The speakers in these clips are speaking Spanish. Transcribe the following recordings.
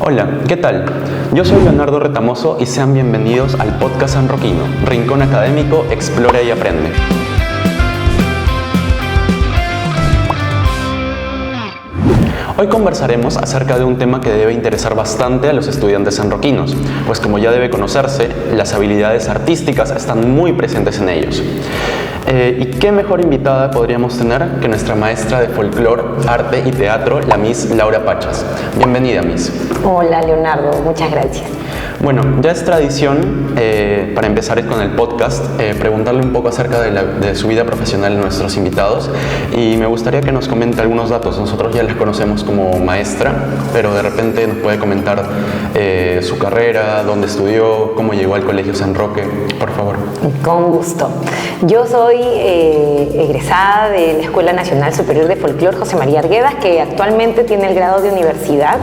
Hola, ¿qué tal? Yo soy Leonardo Retamoso y sean bienvenidos al podcast sanroquino, Rincón Académico, explora y aprende. Hoy conversaremos acerca de un tema que debe interesar bastante a los estudiantes sanroquinos, pues como ya debe conocerse, las habilidades artísticas están muy presentes en ellos. ¿Y qué mejor invitada podríamos tener que nuestra maestra de folclore, arte y teatro, la Miss Laura Pachas? Bienvenida, Miss. Hola, Leonardo, muchas gracias. Bueno, ya es tradición, para empezar con el podcast, preguntarle un poco acerca de su vida profesional a nuestros invitados, y me gustaría que nos comente algunos datos. Nosotros ya les conocemos como maestra, pero de repente nos puede comentar su carrera, dónde estudió, cómo llegó al Colegio San Roque, por favor. Con gusto. Yo soy egresada de la Escuela Nacional Superior de Folclore José María Arguedas, que actualmente tiene el grado de universidad.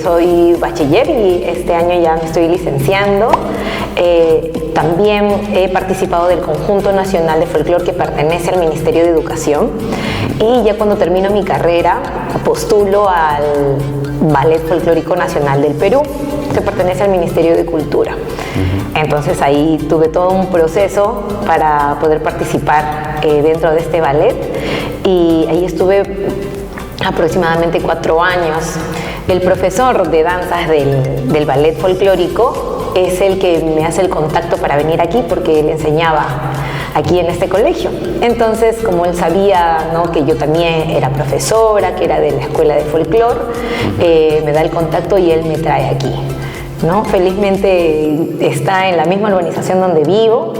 Soy bachiller y este año ya me estoy licenciando. También he participado del Conjunto Nacional de Folclore que pertenece al Ministerio de Educación, y ya cuando termino mi carrera postulo al Ballet Folclórico Nacional del Perú, que pertenece al Ministerio de Cultura. Entonces ahí tuve todo un proceso para poder participar dentro de este ballet, y ahí estuve aproximadamente 4 años. El profesor de danzas del ballet folclórico es el que me hace el contacto para venir aquí, porque él enseñaba aquí en este colegio. Entonces, como él sabía, ¿no?, que yo también era profesora, que era de la escuela de folclore, me da el contacto y él me trae aquí, ¿no? Felizmente está en la misma urbanización donde vivo,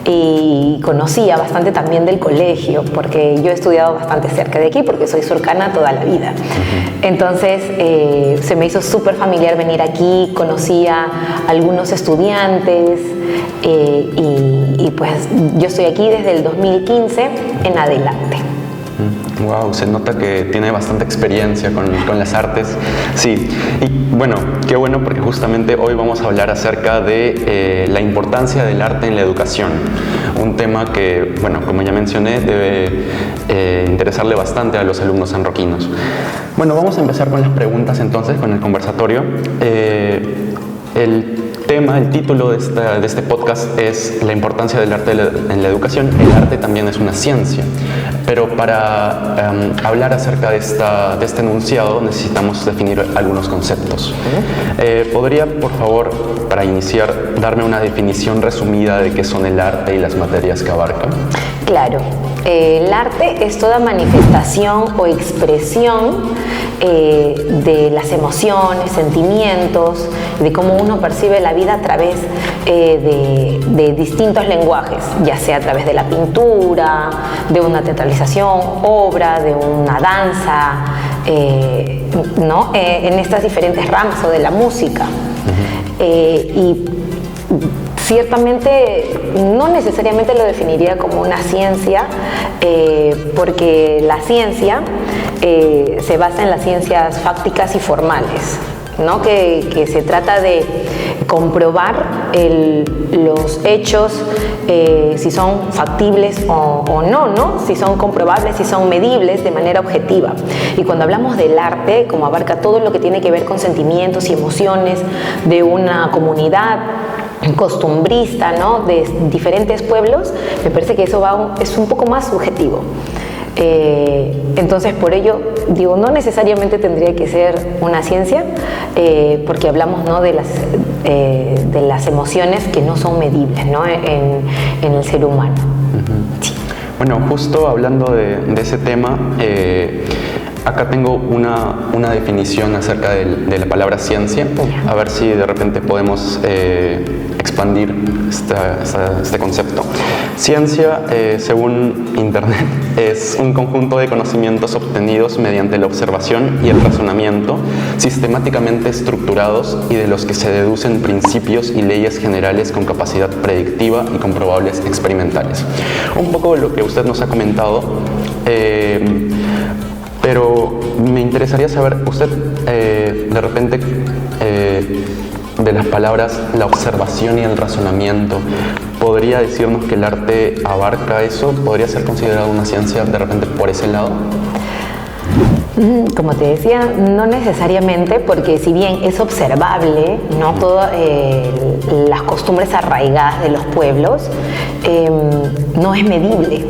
y conocía bastante también del colegio, porque yo he estudiado bastante cerca de aquí, porque soy surcana toda la vida. Entonces se me hizo súper familiar venir aquí, conocía a algunos estudiantes, y pues yo estoy aquí desde el 2015 en adelante. Wow, se nota que tiene bastante experiencia con las artes. Sí, y bueno, qué bueno, porque justamente hoy vamos a hablar acerca de la importancia del arte en la educación. Un tema que, bueno, como ya mencioné, debe interesarle bastante a los alumnos sanroquinos. Bueno, vamos a empezar con las preguntas entonces, con el conversatorio. El título de este podcast es la importancia del arte en la educación. El arte también es una ciencia, pero para hablar acerca de este enunciado necesitamos definir algunos conceptos. ¿Podría, por favor, para iniciar, darme una definición resumida de qué son el arte y las materias que abarcan? Claro. El arte es toda manifestación o expresión de las emociones, sentimientos, de cómo uno percibe la vida a través de distintos lenguajes, ya sea a través de la pintura, de una teatralización, obra, de una danza, ¿no? En estas diferentes ramas, o de la música. Y ciertamente no necesariamente lo definiría como una ciencia, porque la ciencia se basa en las ciencias fácticas y formales, ¿no? Que se trata de comprobar los hechos, si son factibles o no, ¿no? Si son comprobables, si son medibles de manera objetiva. Y cuando hablamos del arte, como abarca todo lo que tiene que ver con sentimientos y emociones de una comunidad costumbrista, ¿no?, de diferentes pueblos, me parece que eso es un poco más subjetivo. Entonces, por ello, digo, no necesariamente tendría que ser una ciencia, porque hablamos, ¿no?, de las emociones que no son medibles, ¿no?, en el ser humano. Sí. Bueno, justo hablando de ese tema, acá tengo una definición acerca de la palabra ciencia, a ver si de repente podemos expandir este concepto. Ciencia, según Internet, es un conjunto de conocimientos obtenidos mediante la observación y el razonamiento, sistemáticamente estructurados y de los que se deducen principios y leyes generales con capacidad predictiva y comprobables experimentales. Un poco lo que usted nos ha comentado, pero me interesaría saber, usted de repente, de las palabras la observación y el razonamiento, ¿podría decirnos que el arte abarca eso? ¿Podría ser considerado una ciencia de repente por ese lado? Como te decía, no necesariamente, porque si bien es observable, ¿no? Todas las costumbres arraigadas de los pueblos, no es medible.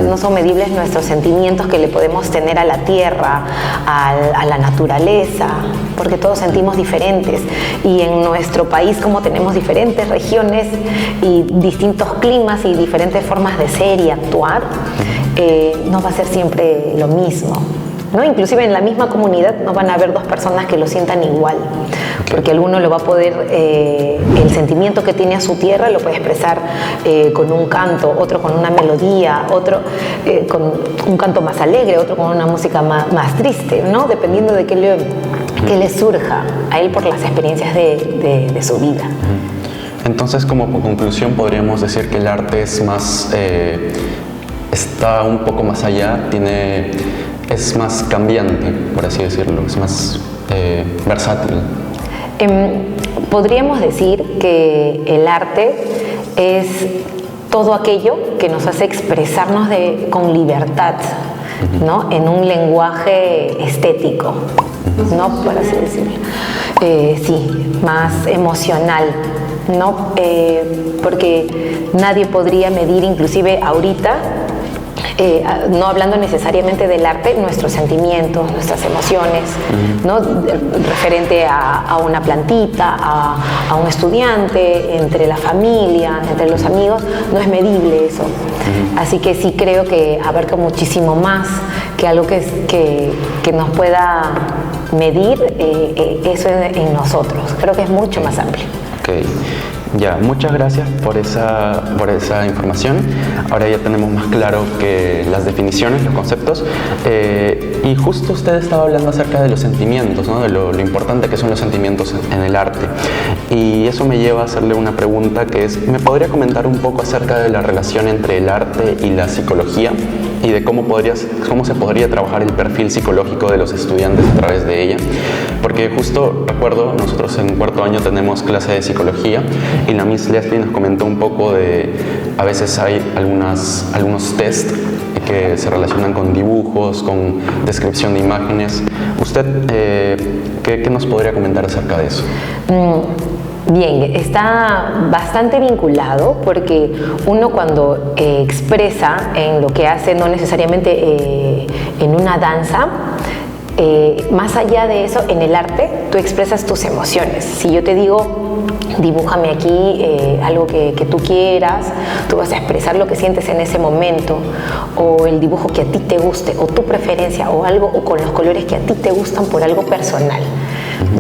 No son medibles nuestros sentimientos que le podemos tener a la tierra, a la naturaleza, porque todos sentimos diferentes. Y en nuestro país, como tenemos diferentes regiones y distintos climas y diferentes formas de ser y actuar, no va a ser siempre lo mismo, ¿no? Inclusive en la misma comunidad no van a haber dos personas que lo sientan igual, porque alguno lo va a poder, el sentimiento que tiene a su tierra lo puede expresar con un canto, otro con una melodía, otro con un canto más alegre, otro con una música más triste, ¿no? Dependiendo de qué le surja a él por las experiencias de su vida. Entonces, como conclusión, podríamos decir que el arte es más, está un poco más allá, es más cambiante, por así decirlo, es más versátil. Podríamos decir que el arte es todo aquello que nos hace expresarnos con libertad, ¿no? En un lenguaje estético, ¿no? Por así decirlo. Sí, más emocional, ¿no? Porque nadie podría medir, inclusive ahorita, no hablando necesariamente del arte, nuestros sentimientos, nuestras emociones, ¿no? Referente a una plantita, a un estudiante, entre la familia, entre los amigos, no es medible eso. Así que sí creo que abarca muchísimo más que algo que nos pueda medir eso en nosotros. Creo que es mucho más amplio. Okay. Ya, muchas gracias por esa información. Ahora ya tenemos más claro que las definiciones, los conceptos. Y justo usted estaba hablando acerca de los sentimientos, ¿no? De lo importante que son los sentimientos en el arte. Y eso me lleva a hacerle una pregunta que es, ¿me podría comentar un poco acerca de la relación entre el arte y la psicología? Y de cómo se podría trabajar el perfil psicológico de los estudiantes a través de ella. Porque justo recuerdo, nosotros en cuarto año tenemos clase de psicología y la Miss Leslie nos comentó un poco de, a veces hay algunos test que se relacionan con dibujos, con descripción de imágenes. ¿Usted qué nos podría comentar acerca de eso? Bien, está bastante vinculado porque uno cuando expresa en lo que hace, no necesariamente en una danza, más allá de eso, en el arte, tú expresas tus emociones. Si yo te digo, dibújame aquí algo que tú quieras, tú vas a expresar lo que sientes en ese momento, o el dibujo que a ti te guste, o tu preferencia, o algo, o con los colores que a ti te gustan por algo personal,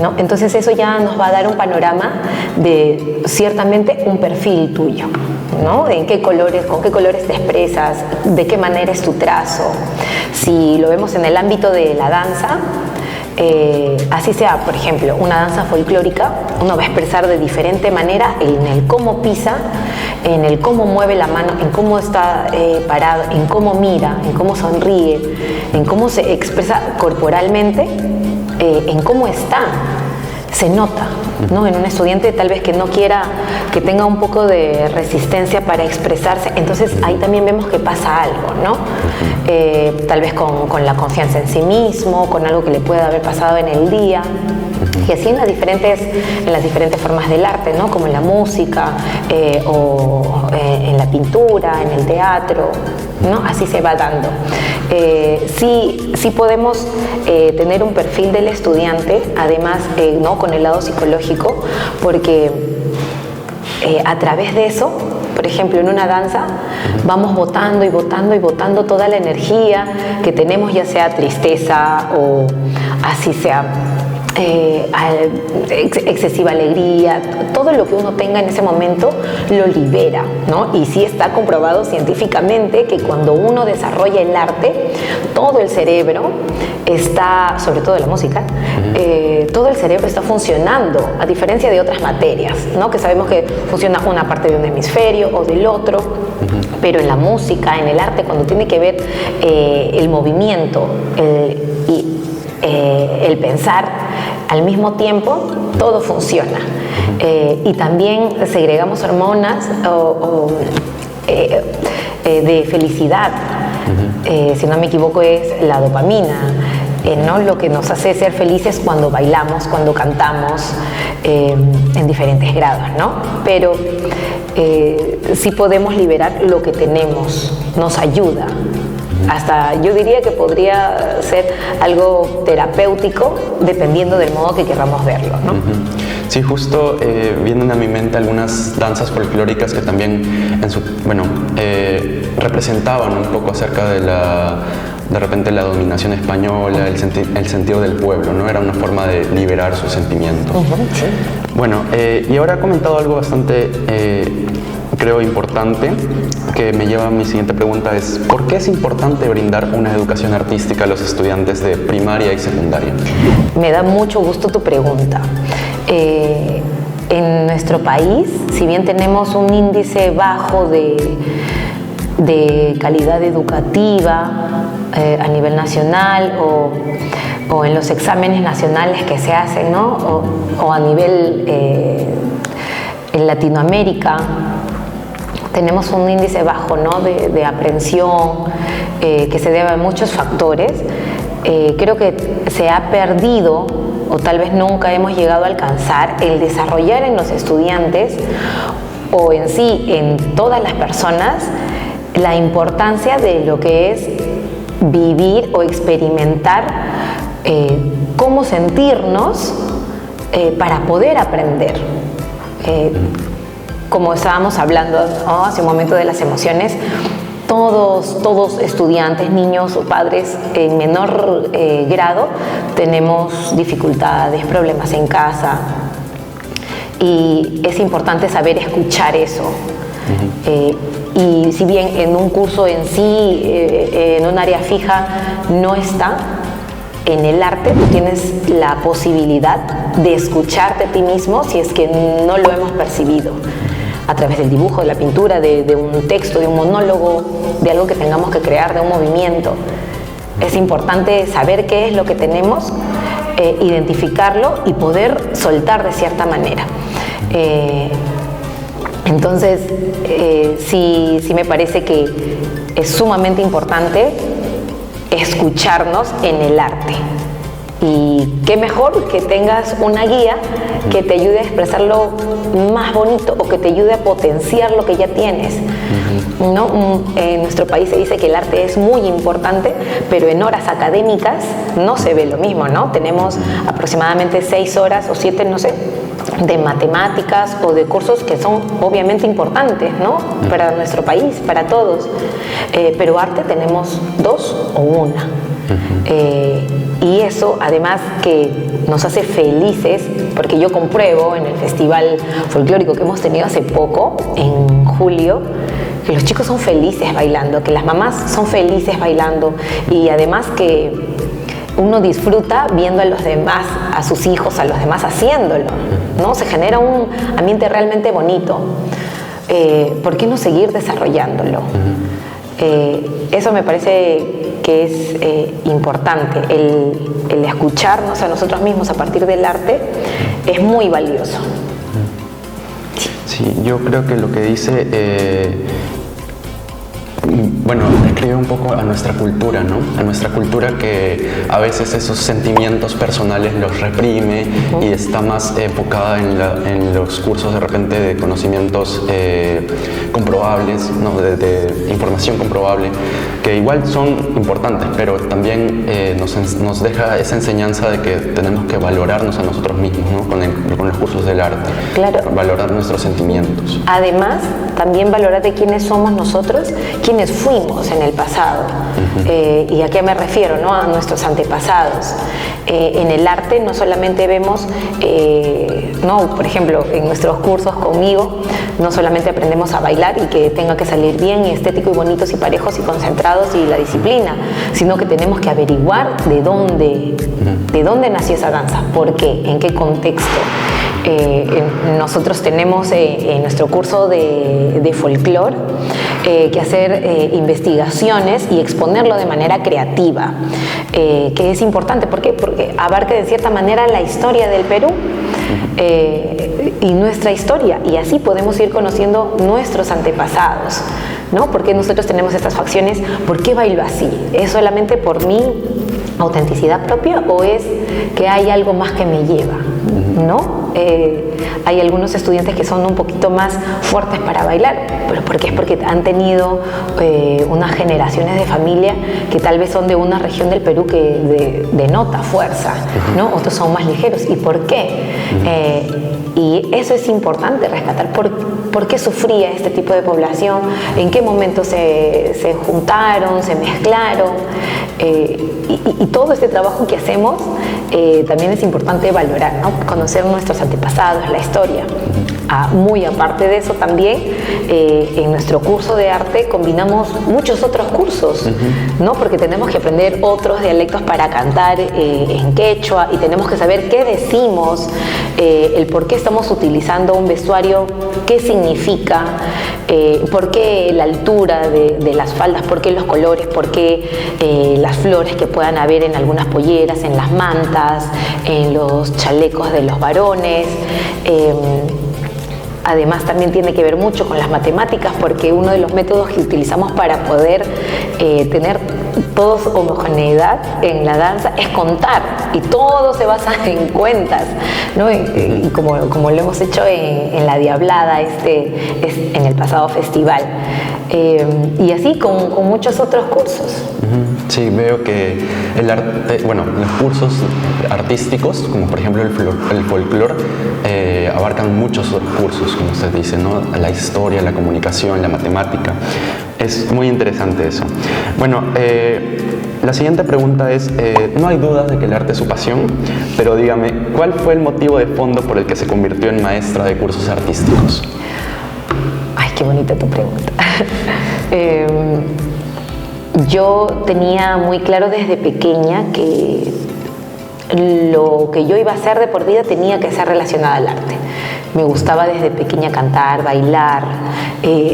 ¿no? Entonces eso ya nos va a dar un panorama de ciertamente un perfil tuyo, ¿no? ¿En qué colores, con qué colores te expresas? ¿De qué manera es tu trazo? Si lo vemos en el ámbito de la danza, así sea, por ejemplo, una danza folclórica, uno va a expresar de diferente manera en el cómo pisa, en el cómo mueve la mano, en cómo está parado, en cómo mira, en cómo sonríe, en cómo se expresa corporalmente, en cómo está. Se nota, ¿no? En un estudiante tal vez que no quiera, que tenga un poco de resistencia para expresarse, entonces ahí también vemos que pasa algo, ¿no? Tal vez con la confianza en sí mismo, con algo que le pueda haber pasado en el día. Y así en las diferentes formas del arte, ¿no? Como en la música, o en la pintura, en el teatro, ¿no? Así se va dando. Sí podemos tener un perfil del estudiante, además, ¿no? Con el lado psicológico, porque a través de eso, por ejemplo, en una danza, vamos botando y botando y botando toda la energía que tenemos, ya sea tristeza o así sea excesiva alegría, todo lo que uno tenga en ese momento lo libera, ¿no? Y sí está comprobado científicamente que cuando uno desarrolla el arte, todo el cerebro está, sobre todo la música, todo el cerebro está funcionando, a diferencia de otras materias, ¿no? Que sabemos que funciona una parte de un hemisferio o del otro, pero en la música, en el arte, cuando tiene que ver el movimiento el pensar al mismo tiempo, todo funciona. Y también segregamos hormonas de felicidad. si no me equivoco, es la dopamina, ¿no? Lo que nos hace ser felices cuando bailamos, cuando cantamos, en diferentes grados, ¿no? Pero sí podemos liberar lo que tenemos, nos ayuda. Hasta yo diría que podría ser algo terapéutico dependiendo del modo que queramos verlo, ¿no? Sí, justo vienen a mi mente algunas danzas folclóricas que también representaban un poco acerca de repente la dominación española, el sentido del pueblo, ¿no? Era una forma de liberar sus sentimientos. Sí. Bueno, y ahora ha comentado algo bastante, creo, importante, que me lleva a mi siguiente pregunta, es ¿por qué es importante brindar una educación artística a los estudiantes de primaria y secundaria? Me da mucho gusto tu pregunta. En nuestro país, si bien tenemos un índice bajo de calidad educativa a nivel nacional o en los exámenes nacionales que se hacen, ¿no? o a nivel en Latinoamérica, tenemos un índice bajo, ¿no? de aprehensión que se debe a muchos factores. Creo que se ha perdido o tal vez nunca hemos llegado a alcanzar el desarrollar en los estudiantes o en sí en todas las personas la importancia de lo que es vivir o experimentar cómo sentirnos para poder aprender. Como estábamos hablando, ¿no? Hace un momento de las emociones, todos estudiantes, niños o padres en menor grado tenemos dificultades, problemas en casa y es importante saber escuchar eso. Y si bien en un curso en sí, en un área fija no está, en el arte tú tienes la posibilidad de escucharte a ti mismo si es que no lo hemos percibido. A través del dibujo, de la pintura, de un texto, de un monólogo, de algo que tengamos que crear, de un movimiento. Es importante saber qué es lo que tenemos, identificarlo y poder soltar de cierta manera. Entonces, sí me parece que es sumamente importante escucharnos en el arte. Y qué mejor que tengas una guía que te ayude a expresarlo más bonito o que te ayude a potenciar lo que ya tienes. ¿No? En nuestro país se dice que el arte es muy importante, pero en horas académicas no se ve lo mismo, ¿no? Tenemos aproximadamente 6 horas o 7, no sé, de matemáticas o de cursos que son obviamente importantes, ¿no? Para nuestro país, para todos. Pero arte tenemos 2 o 1. Y eso además que nos hace felices, porque yo compruebo en el festival folclórico que hemos tenido hace poco, en julio, que los chicos son felices bailando, que las mamás son felices bailando y además que uno disfruta viendo a los demás, a sus hijos, a los demás haciéndolo, ¿no? Se genera un ambiente realmente bonito. ¿Por qué no seguir desarrollándolo? Eso me parece que es importante, el escucharnos a nosotros mismos a partir del arte es muy valioso. Sí, yo creo que lo que dice, describe un poco a nuestra cultura, ¿no? A nuestra cultura que a veces esos sentimientos personales los reprime y está más enfocada en los cursos de repente de conocimientos comprobables, ¿no? de información comprobable, que igual son importantes, pero también nos deja esa enseñanza de que tenemos que valorarnos a nosotros mismos, ¿no? Con los cursos del arte. Claro. Valorar nuestros sentimientos. Además, también valorar de quiénes somos nosotros, quiénes fuimos en el pasado. ¿Y a qué me refiero? ¿No? A nuestros antepasados. En el arte no solamente vemos, por ejemplo, en nuestros cursos conmigo, no solamente aprendemos a bailar y que tenga que salir bien, y estético y bonitos y parejos y concentrados y la disciplina, sino que tenemos que averiguar de dónde nació esa danza, por qué, en qué contexto. Nosotros tenemos en nuestro curso de folclore que hacer investigaciones y exponerlo de manera creativa, que es importante. ¿Por qué? Porque abarca de cierta manera la historia del Perú, y nuestra historia, y así podemos ir conociendo nuestros antepasados, ¿no? ¿Por qué nosotros tenemos estas facciones? ¿Por qué bailo así? ¿Es solamente por mi autenticidad propia o es que hay algo más que me lleva, ¿no? Hay algunos estudiantes que son un poquito más fuertes para bailar, pero ¿por qué? Es porque han tenido unas generaciones de familia que tal vez son de una región del Perú que denota fuerza, ¿no? Otros son más ligeros. ¿Y por qué? Y eso es importante rescatar. ¿Por qué sufría este tipo de población? ¿En qué momento se juntaron, se mezclaron? Y todo este trabajo que hacemos también es importante valorar, ¿no? Conocer nuestros antepasados, la historia. Muy aparte de eso también, en nuestro curso de arte combinamos muchos otros cursos, ¿no? Porque tenemos que aprender otros dialectos para cantar en quechua, y tenemos que saber qué decimos, el por qué estamos utilizando un vestuario, qué significa, por qué la altura de las faldas, por qué los colores, por qué las flores que puedan haber en algunas polleras, en las mantas, en los chalecos de los varones. Además también tiene que ver mucho con las matemáticas, porque uno de los métodos que utilizamos para poder tener todos homogeneidad en la danza es contar, y todo se basa en cuentas, ¿no? Y como lo hemos hecho en la Diablada en el pasado festival, y así con muchos otros cursos. Sí, veo que el arte, bueno, los cursos artísticos, como por ejemplo el folclore, abarcan muchos cursos, como usted dice, ¿no? La historia, la comunicación, la matemática. Es muy interesante eso. Bueno, la siguiente pregunta es, no hay dudas de que el arte es su pasión, pero dígame, ¿cuál fue el motivo de fondo por el que se convirtió en maestra de cursos artísticos? Ay, qué bonita tu pregunta. Yo tenía muy claro desde pequeña que lo que yo iba a hacer de por vida tenía que ser relacionado al arte. Me gustaba desde pequeña cantar, bailar,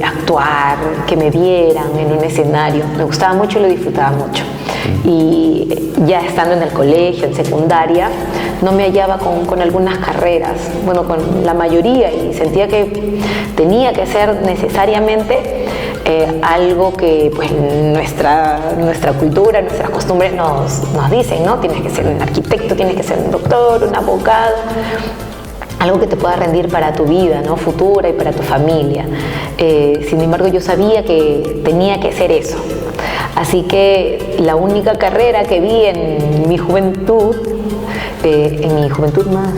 actuar, que me vieran en un escenario. Me gustaba mucho y lo disfrutaba mucho. Y ya estando en el colegio, en secundaria, no me hallaba con algunas carreras, bueno, con la mayoría, y sentía que tenía que ser necesariamente algo que pues nuestra cultura, nuestras costumbres nos dicen, ¿no? Tienes que ser un arquitecto, tienes que ser un doctor, un abogado, algo que te pueda rendir para tu vida, ¿no? Futura y para tu familia. Sin embargo, yo sabía que tenía que ser eso. Así que la única carrera que vi en mi juventud más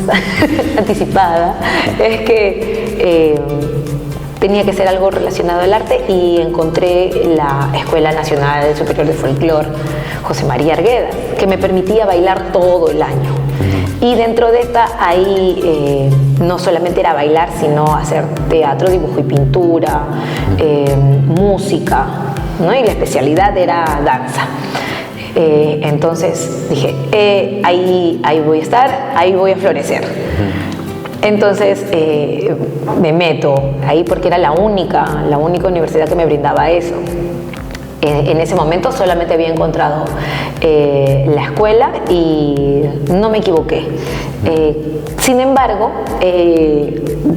anticipada, es que tenía que ser algo relacionado al arte, y encontré la Escuela Nacional Superior de Folclore José María Arguedas, que me permitía bailar todo el año. Y dentro de esta, ahí no solamente era bailar, sino hacer teatro, dibujo y pintura, música, ¿no? Y la especialidad era danza. Entonces dije, ahí voy a estar, ahí voy a florecer. Entonces me meto ahí porque era la única universidad que me brindaba eso. En ese momento solamente había encontrado la escuela y no me equivoqué. Sin embargo,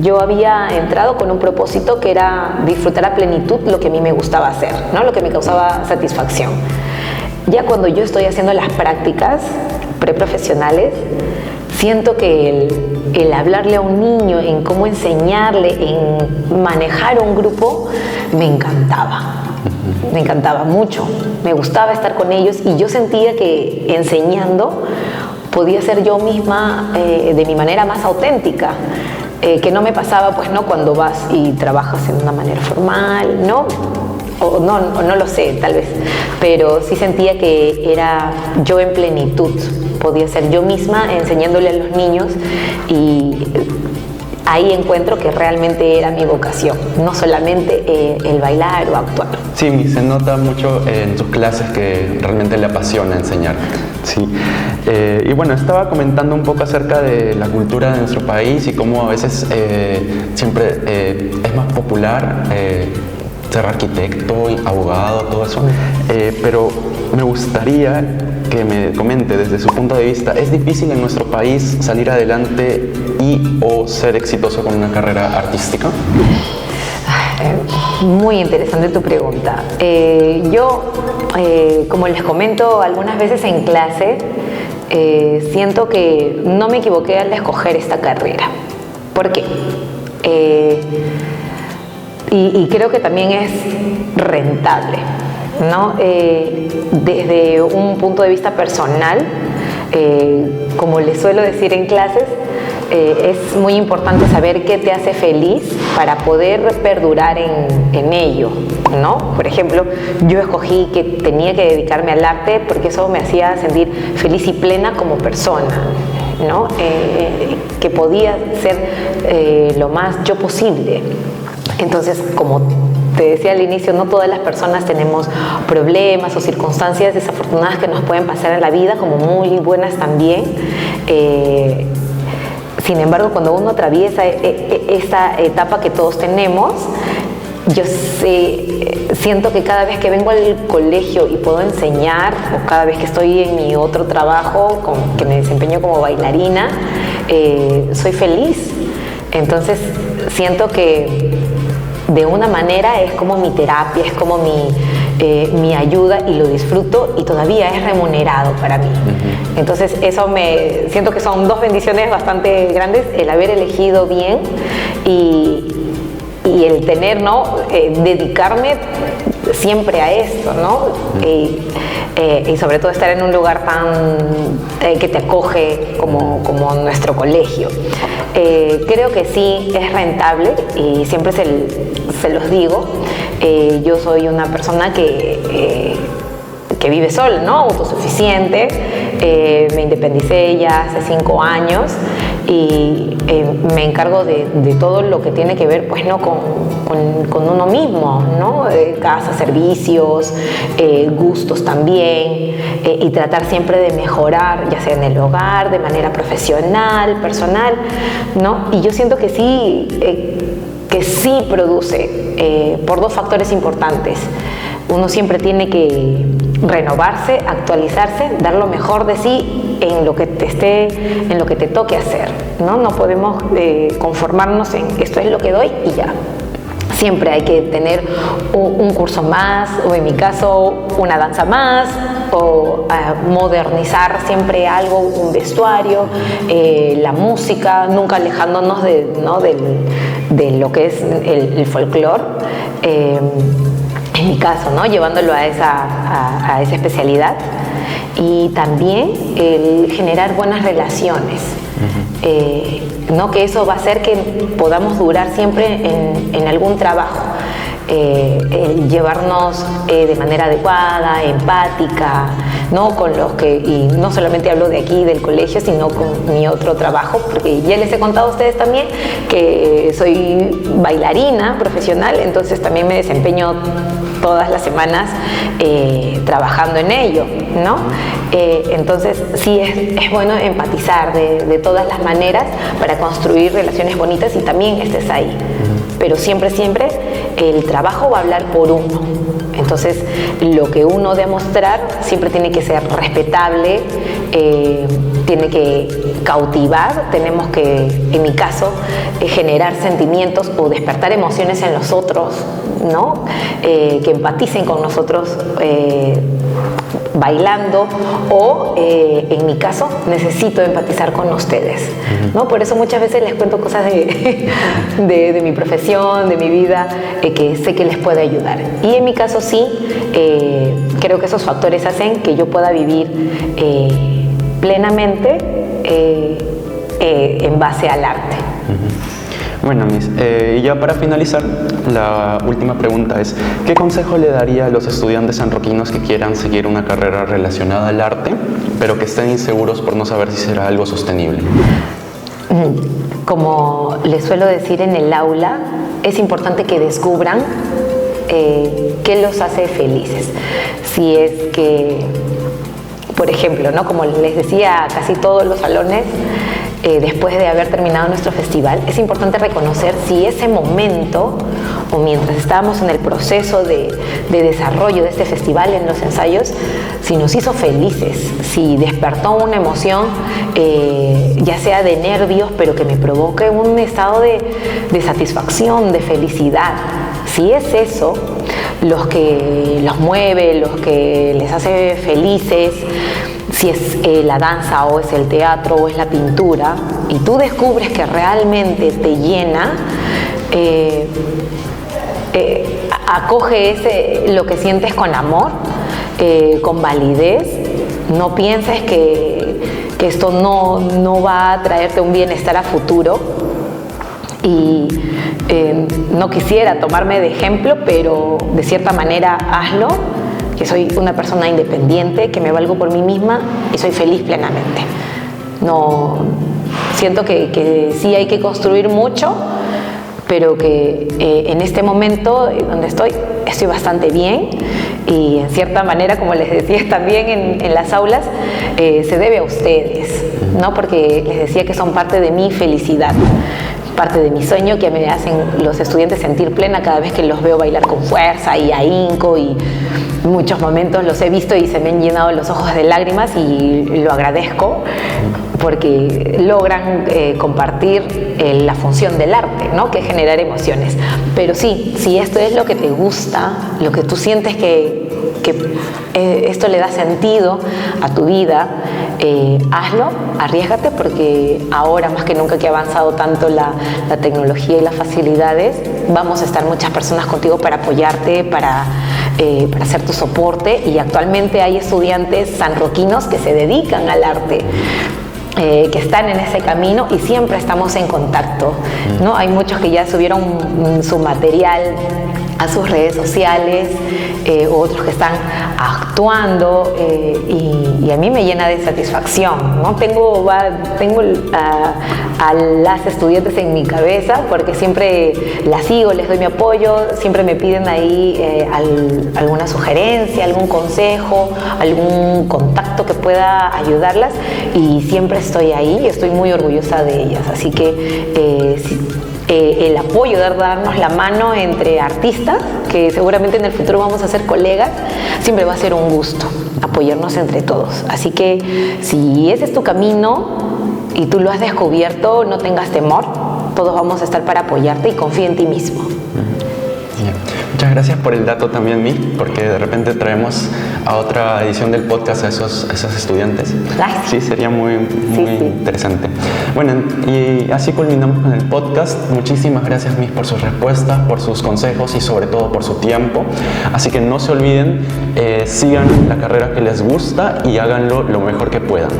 yo había entrado con un propósito que era disfrutar a plenitud lo que a mí me gustaba hacer, ¿no? Lo que me causaba satisfacción. Ya cuando yo estoy haciendo las prácticas preprofesionales, siento que el hablarle a un niño, en cómo enseñarle, en manejar un grupo, me encantaba. Me encantaba mucho, me gustaba estar con ellos, y yo sentía que enseñando podía ser yo misma de mi manera más auténtica, que no me pasaba, pues, ¿no? Cuando vas y trabajas en una manera formal, ¿no? O no lo sé, tal vez, pero sí sentía que era yo en plenitud, podía ser yo misma enseñándole a los niños, y ahí encuentro que realmente era mi vocación, no solamente el bailar o actuar. Sí, se nota mucho en tus clases que realmente le apasiona enseñar. Sí. Y bueno, estaba comentando un poco acerca de la cultura de nuestro país y cómo a veces siempre es más popular ser arquitecto, abogado, todo eso. Pero me gustaría que me comente desde su punto de vista, ¿es difícil en nuestro país salir adelante y o ser exitoso con una carrera artística? Muy interesante tu pregunta. Yo, como les comento algunas veces en clase, siento que no me equivoqué al escoger esta carrera. ¿Por qué? Y creo que también es rentable, ¿no? Desde un punto de vista personal, como les suelo decir en clases, es muy importante saber qué te hace feliz para poder perdurar en ello, ¿no? Por ejemplo, yo escogí que tenía que dedicarme al arte porque eso me hacía sentir feliz y plena como persona, ¿no? Que podía ser lo más yo posible. Entonces, como te decía al inicio, no todas las personas tenemos problemas o circunstancias desafortunadas que nos pueden pasar en la vida, como muy buenas también. Sin embargo, cuando uno atraviesa esta etapa que todos tenemos, yo siento que cada vez que vengo al colegio y puedo enseñar, o cada vez que estoy en mi otro trabajo, que me desempeño como bailarina, soy feliz. Entonces, siento que de una manera es como mi terapia, es como mi ayuda, y lo disfruto y todavía es remunerado para mí. Entonces eso siento que son dos bendiciones bastante grandes, el haber elegido bien y el tener, ¿no? Dedicarme siempre a esto, ¿no? Y sobre todo estar en un lugar tan que te acoge como nuestro colegio. Creo que sí es rentable y siempre se los digo. Yo soy una persona que vive sola, ¿no? Autosuficiente. Me independicé ya hace 5 años y me encargo de todo lo que tiene que ver, pues, ¿no? con uno mismo, ¿no? Casa, servicios, gustos también, y tratar siempre de mejorar, ya sea en el hogar, de manera profesional, personal, ¿no? Y yo siento que sí produce, por 2 factores importantes. Uno siempre tiene que renovarse, actualizarse, dar lo mejor de sí en lo que te toque hacer, ¿no? No podemos conformarnos en esto es lo que doy y ya. Siempre hay que tener un curso más, o en mi caso una danza más, o modernizar siempre algo, un vestuario, la música, nunca alejándonos de lo que es el folclore. En mi caso, ¿no? Llevándolo a esa especialidad. Y también el generar buenas relaciones, ¿no? Que eso va a hacer que podamos durar siempre en algún trabajo. El llevarnos de manera adecuada, empática, ¿no? Con los que, y no solamente hablo de aquí del colegio, sino con mi otro trabajo, porque ya les he contado a ustedes también que soy bailarina profesional, entonces también me desempeño todas las semanas trabajando en ello, ¿no? Entonces sí es bueno empatizar de todas las maneras para construir relaciones bonitas y también estés ahí. Pero siempre el trabajo va a hablar por uno. Entonces, lo que uno debe mostrar siempre tiene que ser respetable, tiene que cautivar, tenemos que, en mi caso, generar sentimientos o despertar emociones en los otros, ¿no? Que empaticen con nosotros bailando, o en mi caso necesito empatizar con ustedes, ¿no? Por eso muchas veces les cuento cosas de mi profesión, de mi vida, que sé que les puede ayudar. Y en mi caso sí, creo que esos factores hacen que yo pueda vivir plenamente en base al arte. Bueno, Miss, y ya para finalizar, la última pregunta es, ¿qué consejo le daría a los estudiantes sanroquinos que quieran seguir una carrera relacionada al arte, pero que estén inseguros por no saber si será algo sostenible? Como les suelo decir en el aula, es importante que descubran qué los hace felices. Si es que, por ejemplo, ¿no? Como les decía, casi todos los salones después de haber terminado nuestro festival, es importante reconocer si ese momento o mientras estábamos en el proceso de desarrollo de este festival en los ensayos, si nos hizo felices, si despertó una emoción, ya sea de nervios, pero que me provoque un estado de satisfacción, de felicidad. Si es eso los que los mueve, los que les hace felices, si es la danza o es el teatro o es la pintura, y tú descubres que realmente te llena, acoge lo que sientes con amor, con validez. No pienses que esto no va a traerte un bienestar a futuro. Y no quisiera tomarme de ejemplo, pero de cierta manera hazlo. Que soy una persona independiente, que me valgo por mí misma y soy feliz plenamente. No, siento que sí hay que construir mucho, pero que en este momento donde estoy bastante bien, y en cierta manera, como les decía también en las aulas, se debe a ustedes, ¿no? Porque les decía que son parte de mi felicidad, parte de mi sueño, que me hacen los estudiantes sentir plena cada vez que los veo bailar con fuerza y ahínco, y en muchos momentos los he visto y se me han llenado los ojos de lágrimas, y lo agradezco porque logran compartir la función del arte, ¿no? Que es generar emociones. Pero sí, si esto es lo que te gusta, lo que tú sientes que esto le da sentido a tu vida, hazlo, arriésgate, porque ahora más que nunca que ha avanzado tanto la tecnología y las facilidades, vamos a estar muchas personas contigo para apoyarte, para hacer tu soporte, y actualmente hay estudiantes sanroquinos que se dedican al arte, que están en ese camino, y siempre estamos en contacto, ¿no? Hay muchos que ya subieron su material a sus redes sociales, otros que están actuando, y a mí me llena de satisfacción, ¿no? Tengo a las estudiantes en mi cabeza, porque siempre las sigo, les doy mi apoyo, siempre me piden ahí alguna sugerencia, algún consejo, algún contacto que pueda ayudarlas, y siempre estoy ahí y estoy muy orgullosa de ellas. Así que el apoyo, de darnos la mano entre artistas, que seguramente en el futuro vamos a ser colegas, siempre va a ser un gusto apoyarnos entre todos. Así que si ese es tu camino y tú lo has descubierto, no tengas temor, todos vamos a estar para apoyarte, y confía en ti mismo. Muchas gracias por el dato también, Mi, porque de repente traemos a otra edición del podcast a esos estudiantes. Gracias. Sí, sería muy interesante. Bueno, y así culminamos con el podcast. Muchísimas gracias, Mi, por sus respuestas, por sus consejos y sobre todo por su tiempo. Así que no se olviden, sigan la carrera que les gusta y háganlo lo mejor que puedan.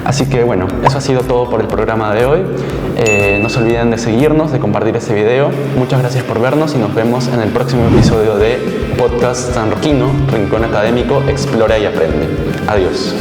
Así que bueno, eso ha sido todo por el programa de hoy. No se olviden de seguirnos, de compartir este video. Muchas gracias por vernos, y nos vemos en el próximo episodio de Podcast Sanroquino, Rincón Académico, Explora y Aprende. Adiós.